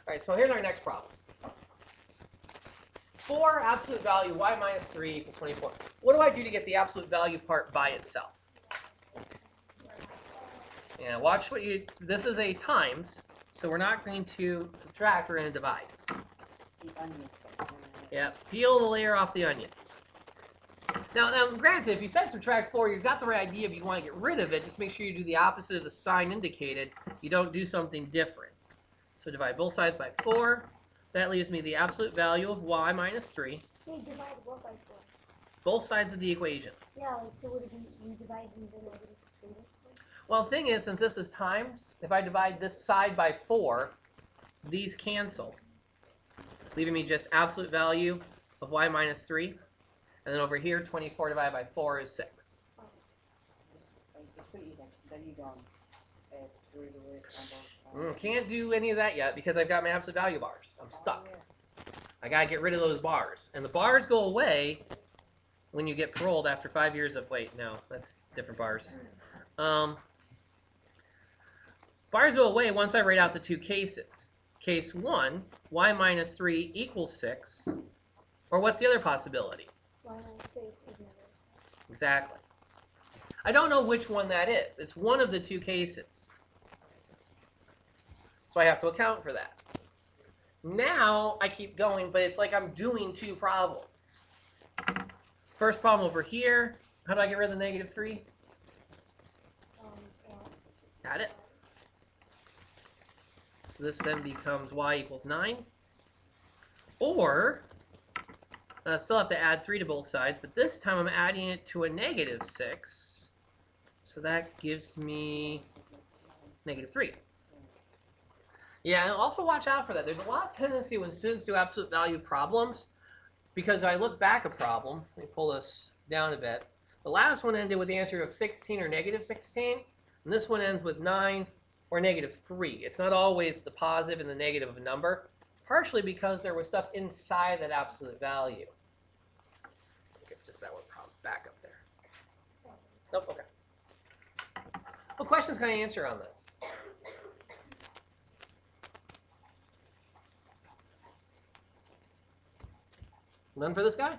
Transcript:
All right, so here's our next problem. For absolute value y minus 3 equals 24. What do I do to get the absolute value part by itself? Yeah, watch what you, this is a times, so we're not going to subtract, we're going to divide. Yeah, peel the layer off the onion. Now, granted, if you said subtract 4, you've got the right idea. If you want to get rid of it, just make sure you do the opposite of the sign indicated. You don't do something different. So divide both sides by 4. That leaves me the absolute value of y minus 3. You divide what by 4? Both sides of the equation. Yeah, so would it be you divide into negative 3? Well, the thing is, since this is times, if I divide this side by 4, these cancel, leaving me just absolute value of y minus 3. And then over here, 24 divided by 4 is 6. Can't do any of that yet because I've got my absolute value bars. I'm stuck. I got to get rid of those bars. And the bars go away when you get paroled after 5 years of, wait, no, that's different bars. Bars go away once I write out the two cases. Case 1, y minus 3 equals 6. Or what's the other possibility? Y minus 3 is negative. Exactly. I don't know which one that is. It's one of the two cases. So I have to account for that. Now I keep going, but it's like I'm doing two problems. First problem over here. How do I get rid of the negative 3? Got it. So this then becomes y equals 9. Or, I still have to add 3 to both sides, but this time I'm adding it to a negative 6. So that gives me negative 3. Yeah, and also watch out for that. There's a lot of tendency when students do absolute value problems, because I look back a problem. Let me pull this down a bit. The last one ended with the answer of 16 or negative 16, and this one ends with 9 or negative 3. It's not always the positive and the negative of a number, partially because there was stuff inside that absolute value. Okay, just that one problem back up there. Nope, okay. What questions can I answer on this? None for this guy?